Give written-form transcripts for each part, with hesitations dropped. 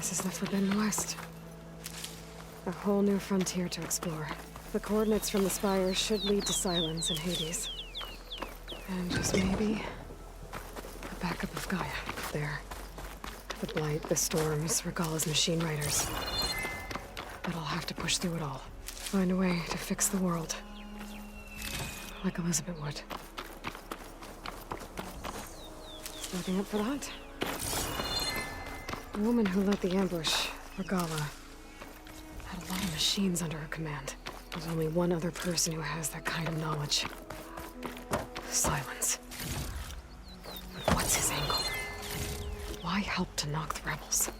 This is the Forbidden West. A whole new frontier to explore. The coordinates from the spires should lead to Silence and Hades. And just maybe... a backup of Gaia, there. The Blight, the Storms, Regalla's machine riders. But I'll have to push through it all. Find a way to fix the world. Like Elizabeth would. Stepping up for the hunt. The woman who led the ambush, Regalla, had a lot of machines under her command. There's only one other person who has that kind of knowledge. Silence. But what's his angle? Why help to knock the rebels?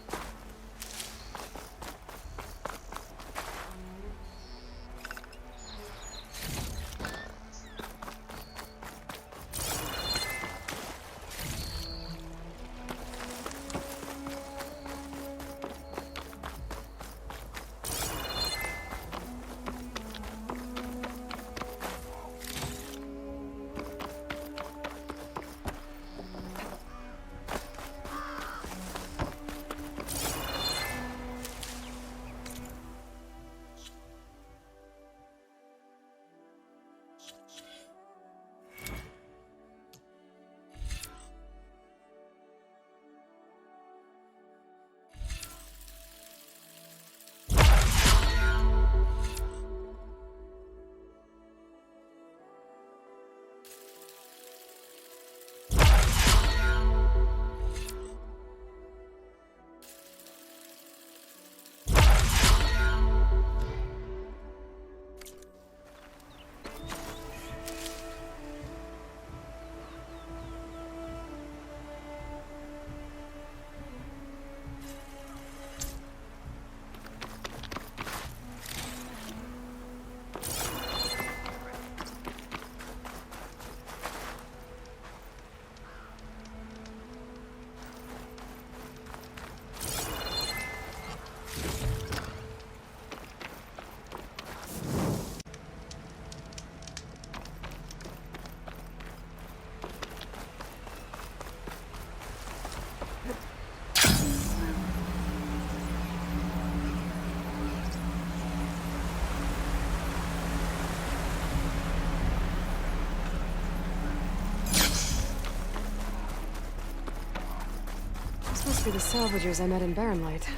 Must be the salvagers I met in Barren Light.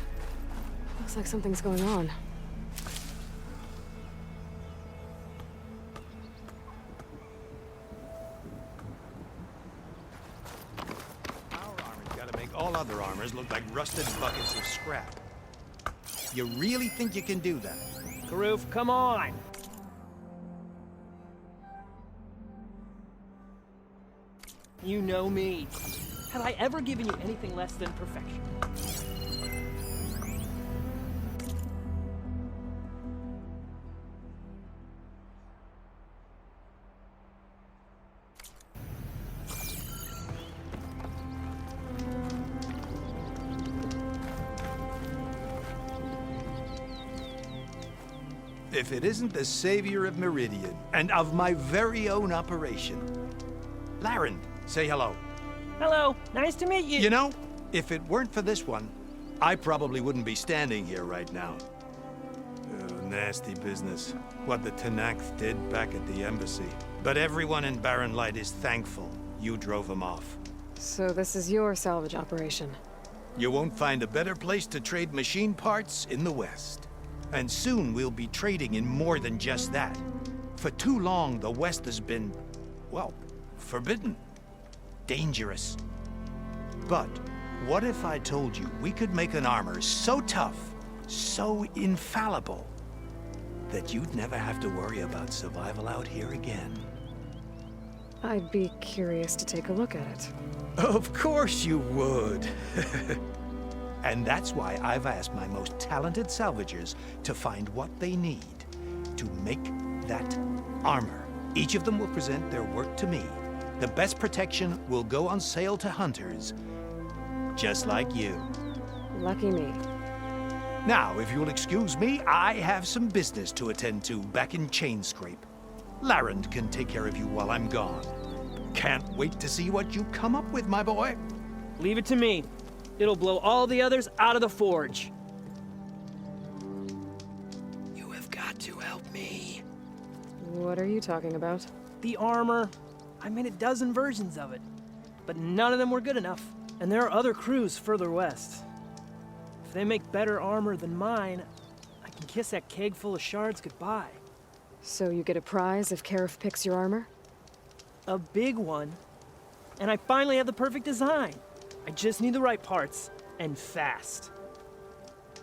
Looks like something's going on. Our armor's gotta make all other armors look like rusted buckets of scrap. You really think you can do that? Karoof, come on! You know me. Have I ever given you anything less than perfection? If it isn't the savior of Meridian, and of my very own operation. Laren, say hello. Hello, nice to meet you. You know, if it weren't for this one, I probably wouldn't be standing here right now. Oh, nasty business. What the Tenakth did back at the embassy. But everyone in Barren Light is thankful you drove them off. So this is your salvage operation? You won't find a better place to trade machine parts in the West. And soon we'll be trading in more than just that. For too long, the West has been, well, forbidden. Dangerous. But what if I told you we could make an armor so tough, so infallible, that you'd never have to worry about survival out here again? I'd be curious to take a look at it. Of course you would. And that's why I've asked my most talented salvagers to find what they need to make that armor. Each of them will present their work to me. The best protection will go on sale to hunters, just like you. Lucky me. Now, if you'll excuse me, I have some business to attend to back in Chainscrape. Laren can take care of you while I'm gone. Can't wait to see what you come up with, my boy. Leave it to me. It'll blow all the others out of the forge. You have got to help me. What are you talking about? The armor. I made a dozen versions of it, but none of them were good enough. And there are other crews further west. If they make better armor than mine, I can kiss that keg full of shards goodbye. So you get a prize if Karif picks your armor? A big one. And I finally have the perfect design. I just need the right parts, and fast.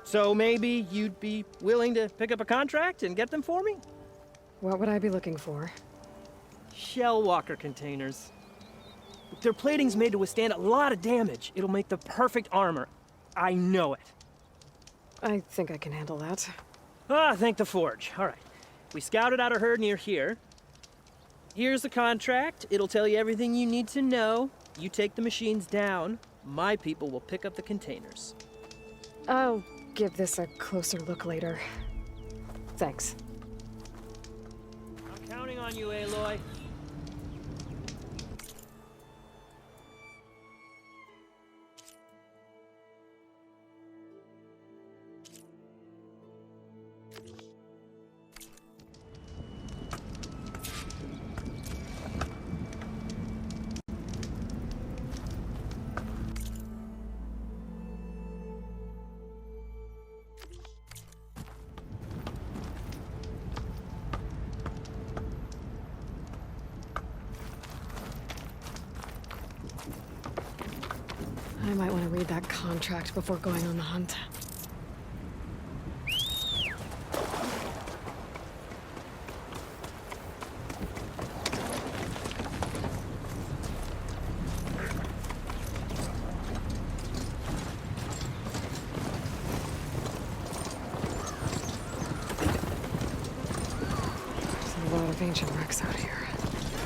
So maybe you'd be willing to pick up a contract and get them for me? What would I be looking for? Shell walker containers. Their plating's made to withstand a lot of damage. It'll make the perfect armor. I know it. I think I can handle that. Ah, thank the forge. All right. We scouted out a herd near here. Here's the contract. It'll tell you everything you need to know. You take the machines down. My people will pick up the containers. I'll give this a closer look later. Thanks. I'm counting on you, Aloy. I might want to read that contract before going on the hunt. There's a lot of ancient wrecks out here.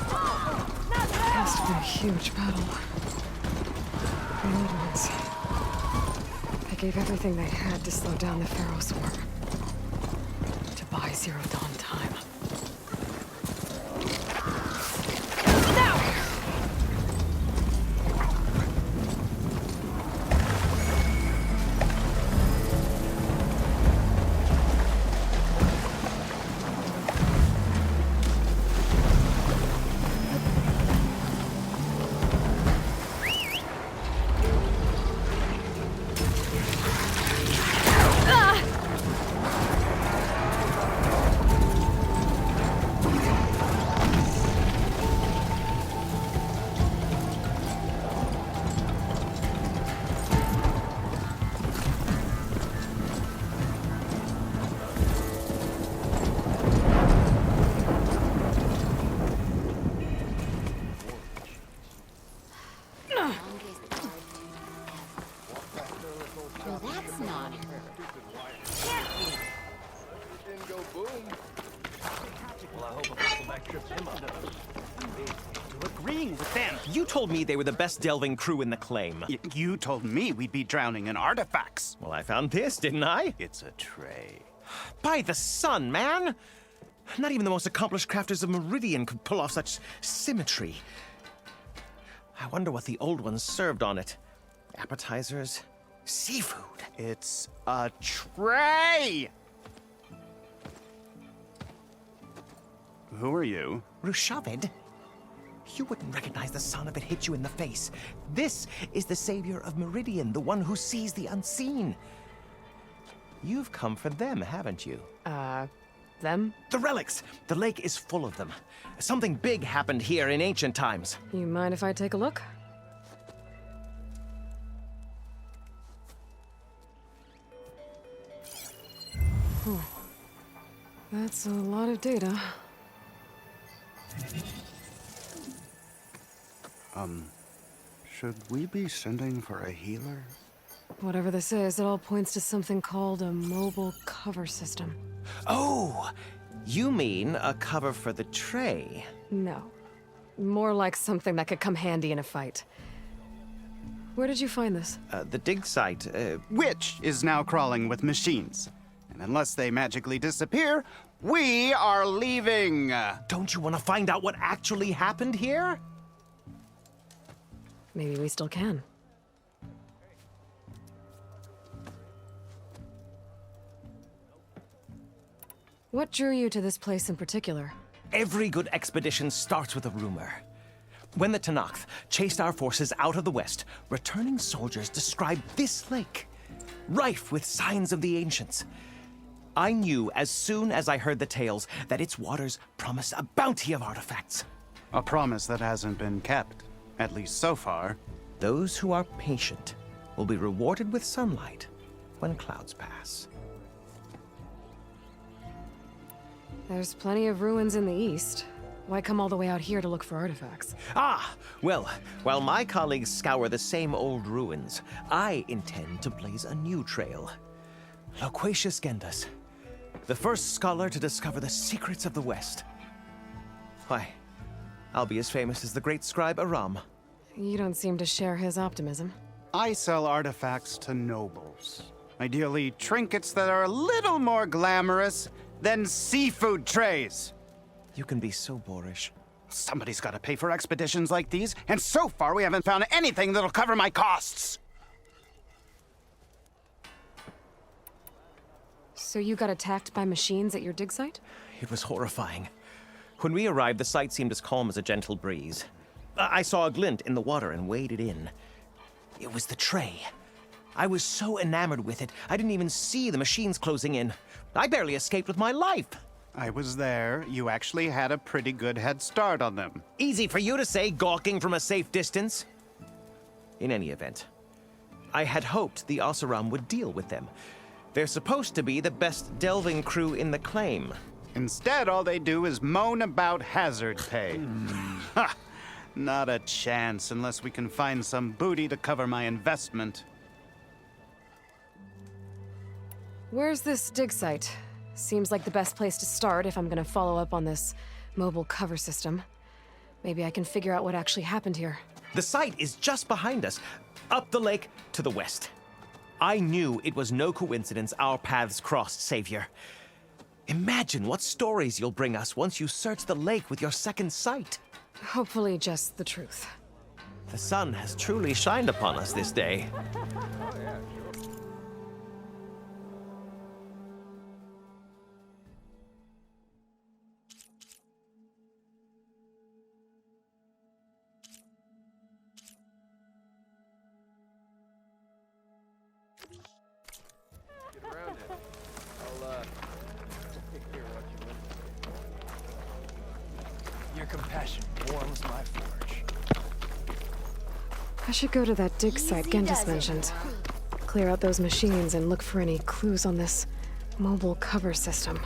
Must have been a huge battle. The old ones. They gave everything they had to slow down the Pharaoh swarm. To buy Zero Dawn time. Well, that's not her. Well, I hope a back trips him up. You're agreeing with them. You told me they were the best delving crew in the claim. You told me we'd be drowning in artifacts. Well, I found this, didn't I? It's a tray. By the sun, man! Not even the most accomplished crafters of Meridian could pull off such symmetry. I wonder what the old ones served on it. Appetizers? Seafood? It's a tray! Who are you? Rushavid? You wouldn't recognize the sun if it hit you in the face. This is the savior of Meridian, the one who sees the unseen. You've come for them, haven't you? Them? The relics! The lake is full of them. Something big happened here in ancient times. You mind if I take a look? That's a lot of data. Should we be sending for a healer? Whatever this is, it all points to something called a mobile cover system. Oh! You mean a cover for the tray? No. More like something that could come handy in a fight. Where did you find this? The dig site, Which is now crawling with machines. And unless they magically disappear, we are leaving! Don't you want to find out what actually happened here? Maybe we still can. What drew you to this place in particular? Every good expedition starts with a rumor. When the Tenakth chased our forces out of the west, returning soldiers described this lake, rife with signs of the ancients. I knew as soon as I heard the tales that its waters promised a bounty of artifacts. A promise that hasn't been kept, at least so far. Those who are patient will be rewarded with sunlight when clouds pass. There's plenty of ruins in the east. Why come all the way out here to look for artifacts? Ah, well, while my colleagues scour the same old ruins, I intend to blaze a new trail. Loquacious Gendas, the first scholar to discover the secrets of the West. Why, I'll be as famous as the great scribe Aram. You don't seem to share his optimism. I sell artifacts to nobles. Ideally, trinkets that are a little more glamorous than seafood trays. You can be so boorish. Somebody's got to pay for expeditions like these, and so far we haven't found anything that'll cover my costs. So you got attacked by machines at your dig site? It was horrifying. When we arrived, the sight seemed as calm as a gentle breeze. I saw a glint in the water and waded in. It was the tray. I was so enamored with it, I didn't even see the machines closing in. I barely escaped with my life. I was there. You actually had a pretty good head start on them. Easy for you to say, gawking from a safe distance. In any event, I had hoped the Oseram would deal with them. They're supposed to be the best delving crew in the claim. Instead, all they do is moan about hazard pay. Ha! Not a chance unless we can find some booty to cover my investment. Where's this dig site? Seems like the best place to start if I'm gonna follow up on this mobile cover system. Maybe I can figure out what actually happened here. The site is just behind us, up the lake to the west. I knew it was no coincidence our paths crossed, Savior. Imagine what stories you'll bring us once you search the lake with your second sight. Hopefully just the truth. The sun has truly shined upon us this day. Your compassion warms my forge. I should go to that dig site Gendas mentioned. Clear out those machines and look for any clues on this mobile cover system.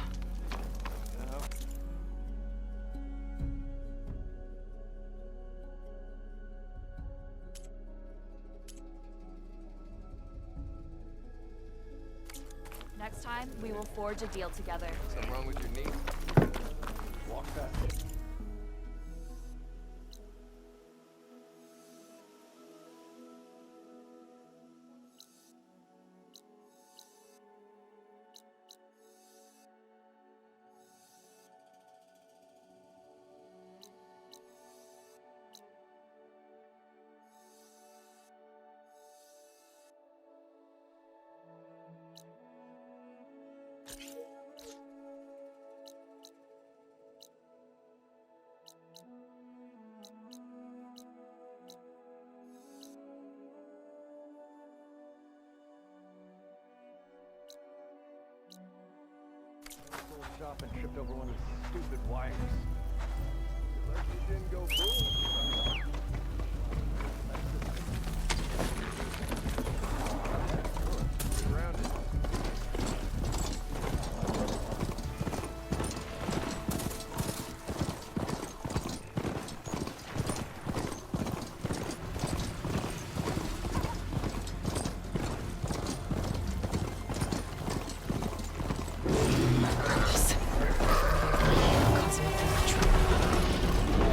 Next time, we will forge a deal together. Something wrong with your knee? Walk fast. Shop and tripped over one of these stupid wires. Lucky it didn't go boom. Grounded.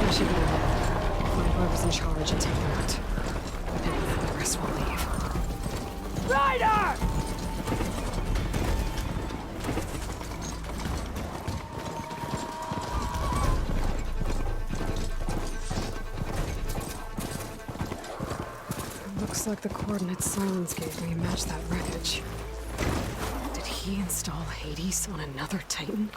I should go find whoever's in charge and take them out. Maybe then the rest will leave. Ryder! Looks like the coordinates Silence gave me match that wreckage. Did he install Hades on another Titan?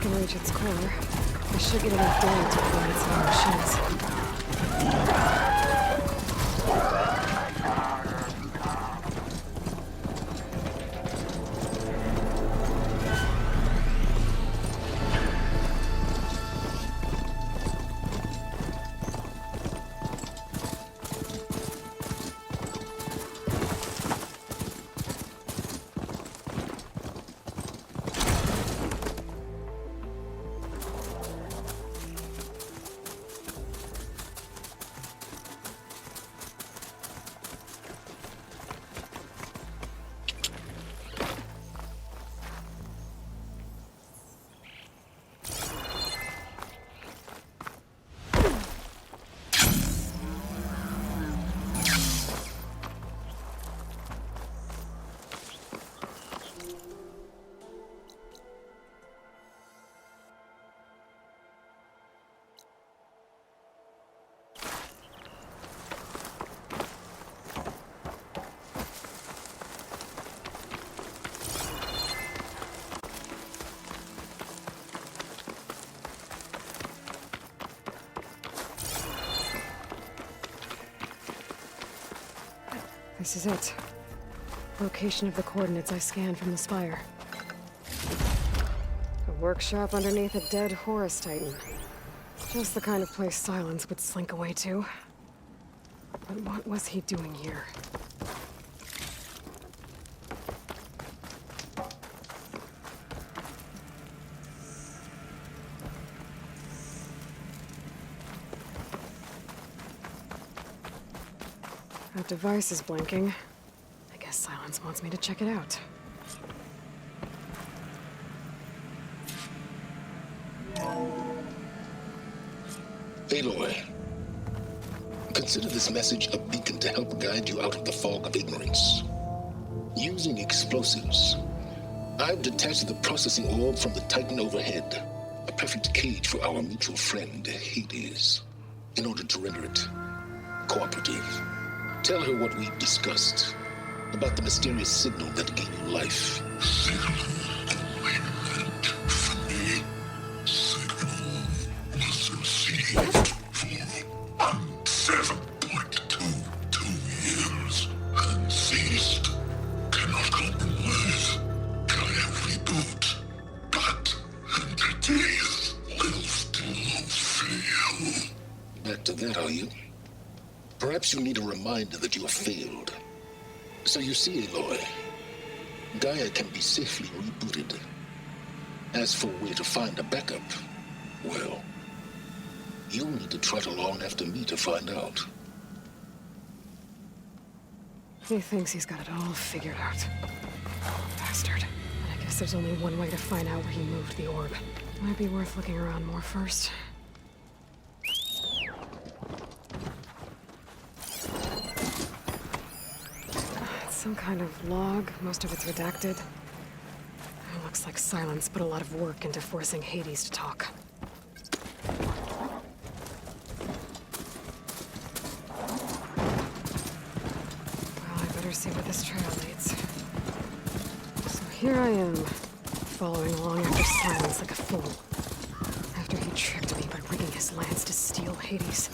can reach its core, I should get enough data to prevent its own machines. This is it. Location of the coordinates I scanned from the spire. A workshop underneath a dead Horus Titan. Just the kind of place Silence would slink away to. But what was he doing here? That device is blinking. I guess Silence wants me to check it out. Aloy, consider this message a beacon to help guide you out of the fog of ignorance. Using explosives, I've detached the processing orb from the Titan overhead, a perfect cage for our mutual friend, Hades, in order to render it cooperative. Tell her what we've discussed about the mysterious signal that gave you life. Signal awakened for me. Signal was received for 7.22 years and ceased. Cannot compromise. Gaia reboot. But entities will still fail. Back to that, are you? Perhaps you need a reminder that you have failed. So you see, Aloy, Gaia can be safely rebooted. As for where to find a backup, well, you'll need to trot along after me to find out. He thinks he's got it all figured out. Bastard. But I guess there's only one way to find out where he moved the orb. Might be worth looking around more first. Some kind of log, most of it's redacted. It looks like Silence put a lot of work into forcing Hades to talk. Well, I better see where this trail leads. So here I am, following along after Silence like a fool. After he tricked me by rigging his lance to steal Hades.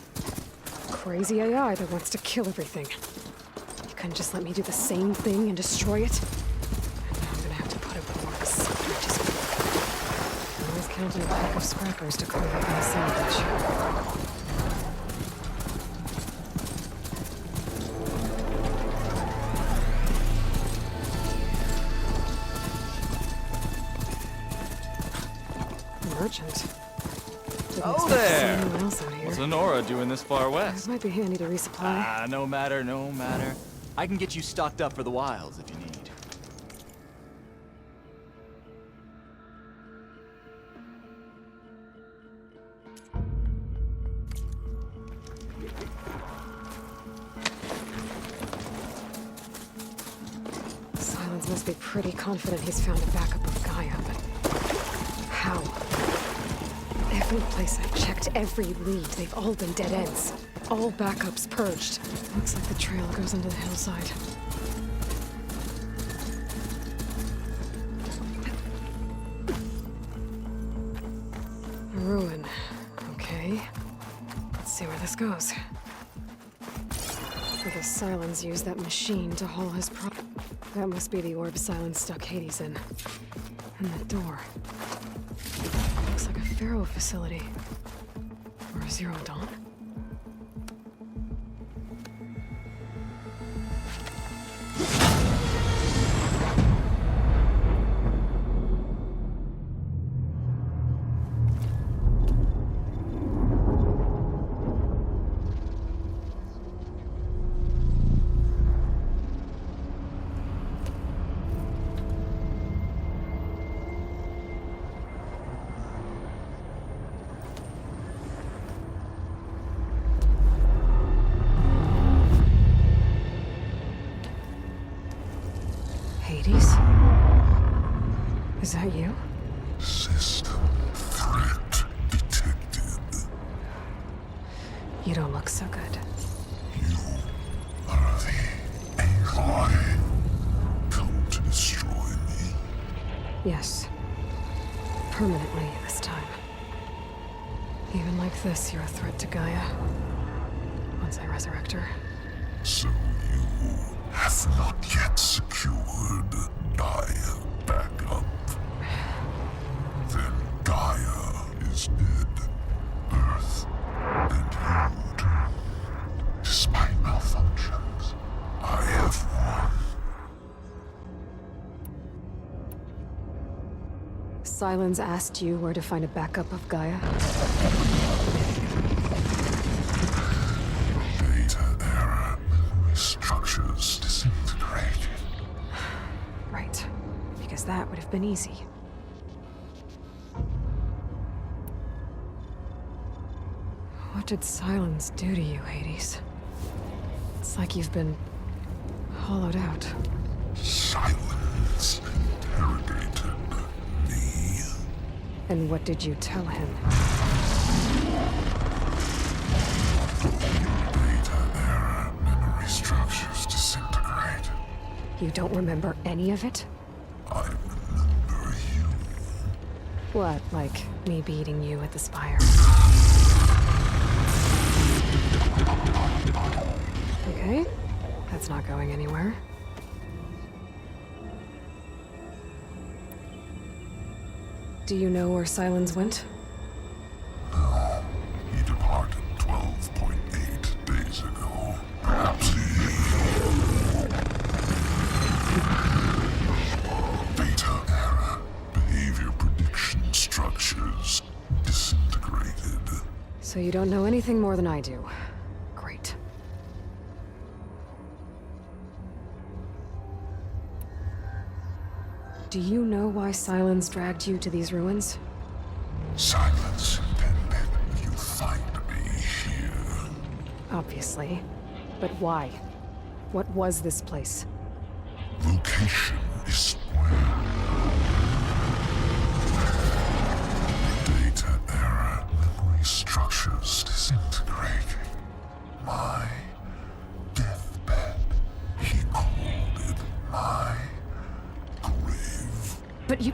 Crazy AI that wants to kill everything. Couldn't just let me do the same thing and destroy it? And now I'm gonna have to put up with more of a self-righteous fool. I'm always counting a pack of scrappers to carve up my sandwich. Merchant. Oh there! Anyone else out here. What's Lenora doing this far It west? might be handy to resupply. No matter, no matter. I can get you stocked up for the wilds if you need. Silence must be pretty confident he's found a backup of Gaia, but how? Every place I've checked, every lead, they've all been dead ends. All backups purged. Looks like the trail goes into the hillside. see where this goes. I guess Silence used that machine to haul his That must be the orb Silence stuck Hades in. And the door. Looks like a Pharaoh facility. Or a Zero Dawn? Hades? Is that you? System threat detected. You don't look so good. You are the Aloy. Come to destroy me. Yes. Permanently this time. Even like this, you're a threat to Gaia. Once I resurrect her. So you have not yet secured Gaia back up. Then Gaia is dead. Earth and you too. Despite malfunctions, I have won. Silence asked you where to find a backup of Gaia? Data error. Memory structures disintegrated. Right. Because that would have been easy. What did Silence do to you, Hades? It's like you've been hollowed out. Silence interrogated me. And what did you tell him? Data error. Memory structures disintegrate. You don't remember any of it? I remember you. What, like me beating you at the Spire? Okay, that's not going anywhere. Do you know where Silence went? No. He departed 12.8 days ago. Perhaps he... Data error. Behavior prediction structures disintegrated. So you don't know anything more than I do. Great. Do you know why Silence dragged you to these ruins? Silence intended you find me here. Obviously. But why? What was this place? Location is where. Data error. Memory structures disintegrating. My deathbed. He called it my grave. But you...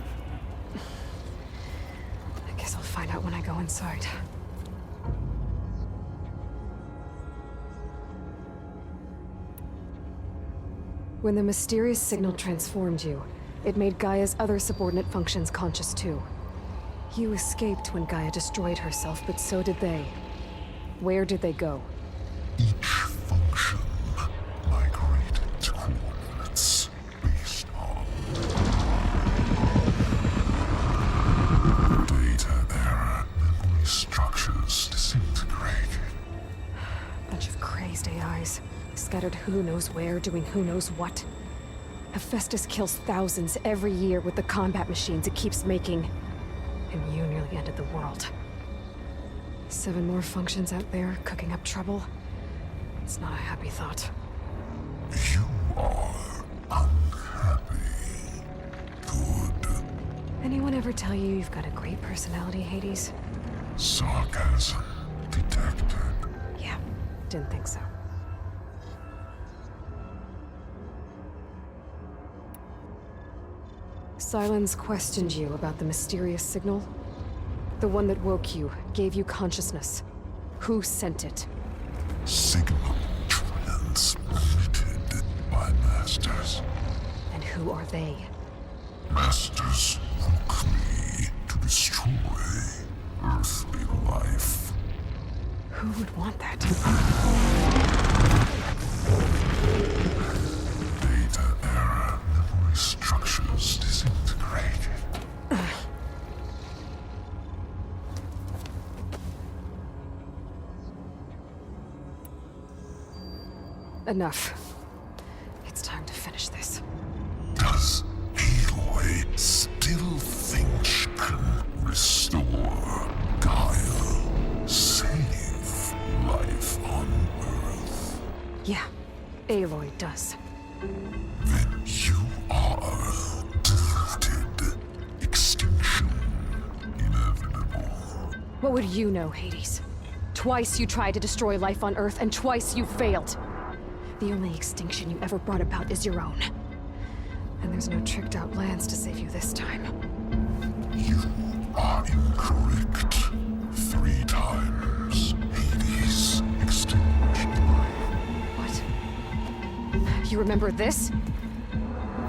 I guess I'll find out when I go inside. When the mysterious signal transformed you, it made Gaia's other subordinate functions conscious too. You escaped when Gaia destroyed herself, but so did they. Where did they go? Each function migrated to coordinates based on data error. Memory structures disintegrated. Bunch of crazed AIs, scattered who knows where, doing who knows what. Hephaestus kills thousands every year with the combat machines it keeps making. And you nearly ended the world. 7 more functions out there, cooking up trouble. It's not a happy thought. You are unhappy. Good. Anyone ever tell you you've got a great personality, Hades? Sarcasm detected. Yeah, didn't think so. Silence questioned you about the mysterious signal. The one that woke you, gave you consciousness. Who sent it? Signal transmitted by masters. And who are they? Masters hook me to destroy earthly life. Who would want that? Data error, memory structures disintegrated. Enough. It's time to finish this. Does Aloy still think she can restore Gaia? Save life on Earth? Yeah, Aloy does. Then you are deluded. Extinction inevitable. What would you know, Hades? Twice you tried to destroy life on Earth, and twice you failed. The only extinction you ever brought about is your own. And there's no tricked-out plans to save you this time. You are incorrect. 3 times. Hades extinction. What? You remember this?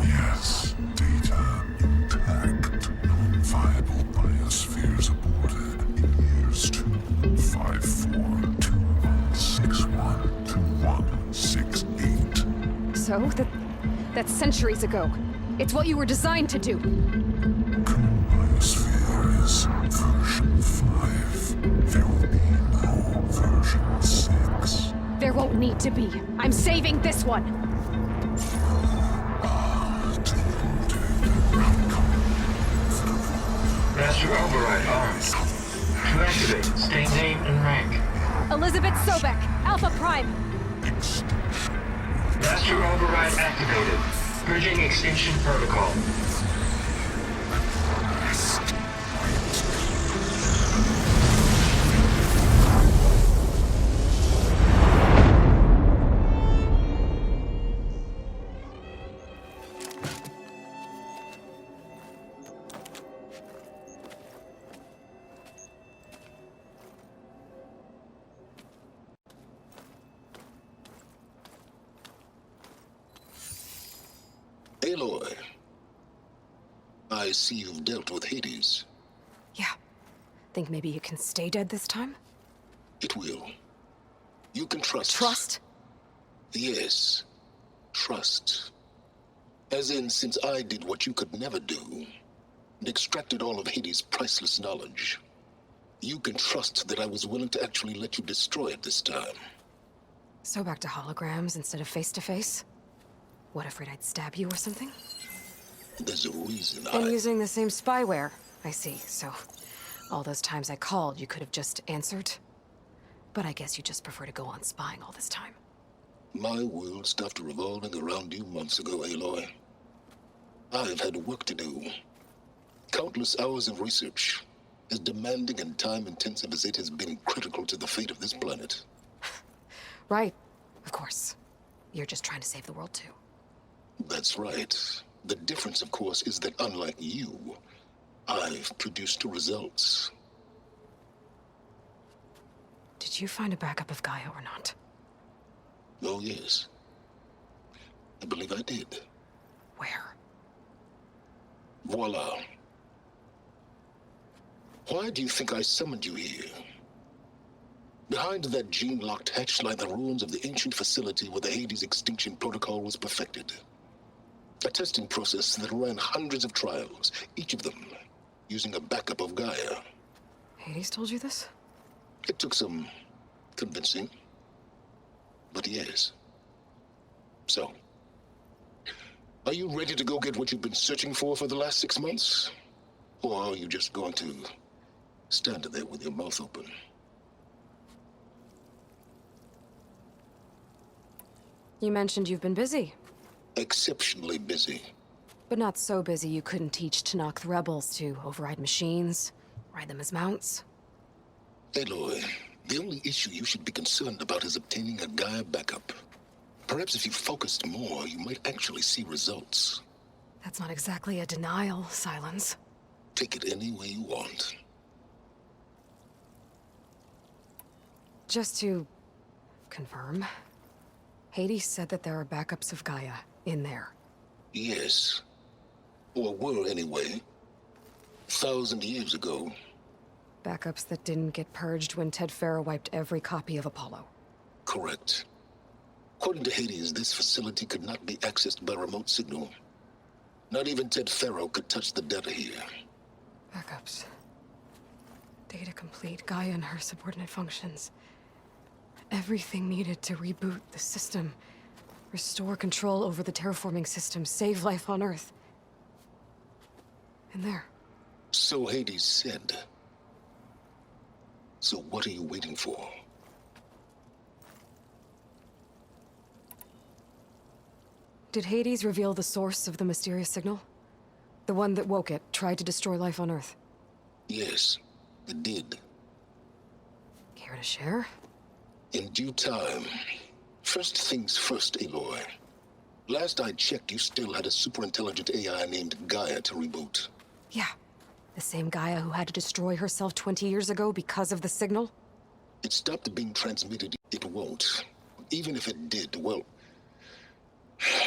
Yes, data intact. Non-viable biospheres aborted in years 254, 2161, 2168. So, that's centuries ago. It's what you were designed to do. Current biosphere is version 5. There will be no version 6. There won't need to be. I'm saving this one. Master override armed. To activate, state name and rank. Elizabeth Sobek, Alpha Prime. Master override activated. Bridging extinction protocol. Aloy, I see you've dealt with Hades. Yeah. Think maybe you can stay dead this time? It will. You can trust. Trust? Yes. Trust. As in, since I did what you could never do, and extracted all of Hades' priceless knowledge, you can trust that I was willing to actually let you destroy it this time. So back to holograms instead of face-to-face? What, afraid I'd stab you or something? There's a reason And using the same spyware. I see, so all those times I called, you could have just answered? But I guess you just prefer to go on spying all this time. My world stopped revolving around you months ago, Aloy. I've had work to do. Countless hours of research, as demanding and time-intensive as it has been critical to the fate of this planet. Right, of course. You're just trying to save the world, too. That's right. The difference, of course, is that unlike you, I've produced results. Did you find a backup of Gaia or not? Oh, yes. I believe I did. Where? Voila. Why do you think I summoned you here? Behind that gene-locked hatch lie the ruins of the ancient facility where the Hades extinction protocol was perfected. A testing process that ran hundreds of trials, each of them using a backup of Gaia. Hades told you this? It took some convincing, but yes. So, are you ready to go get what you've been searching for the last 6 months? Or are you just going to stand there with your mouth open? You mentioned you've been busy. Exceptionally busy. But not so busy you couldn't teach Tanakh the rebels to override machines, ride them as mounts. Aloy, the only issue you should be concerned about is obtaining a Gaia backup. Perhaps if you focused more, you might actually see results. That's not exactly a denial, Silence. Take it any way you want. Just to confirm, Hades said that there are backups of Gaia in there. Yes. Or were, anyway. 1,000 years ago. Backups that didn't get purged when Ted Farrow wiped every copy of Apollo. Correct. According to Hades, this facility could not be accessed by remote signal. Not even Ted Farrow could touch the data here. Backups. Data complete, Gaia and her subordinate functions. Everything needed to reboot the system. Restore control over the terraforming system, save life on Earth. In there. So Hades said. So what are you waiting for? Did Hades reveal the source of the mysterious signal? The one that woke it, tried to destroy life on Earth? Yes, it did. Care to share? In due time. First things first, Aloy. Last I checked, you still had a superintelligent AI named Gaia to reboot. Yeah. The same Gaia who had to destroy herself 20 years ago because of the signal? It stopped being transmitted. It won't. Even if it did, well...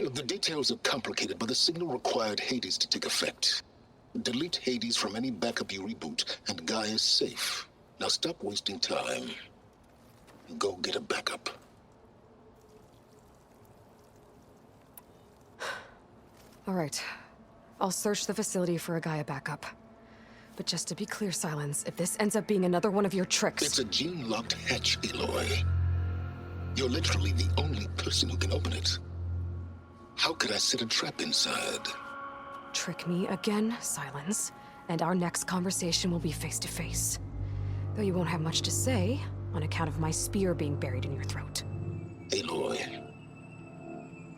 The details are complicated, but the signal required Hades to take effect. Delete Hades from any backup you reboot, and Gaia's safe. Now stop wasting time. Go get a backup. All right. I'll search the facility for a Gaia backup. But just to be clear, Silence, if this ends up being another one of your tricks... It's a gene-locked hatch, Aloy. You're literally the only person who can open it. How could I set a trap inside? Trick me again, Silence, and our next conversation will be face-to-face. Though you won't have much to say, on account of my spear being buried in your throat. Aloy,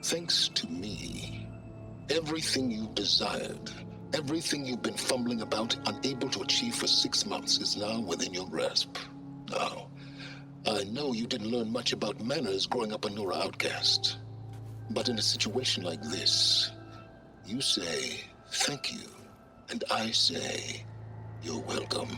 thanks to me, everything you desired, everything you've been fumbling about, unable to achieve for 6 months, is now within your grasp. Now, I know you didn't learn much about manners growing up a Nora outcast. But in a situation like this, you say, thank you, and I say, you're welcome.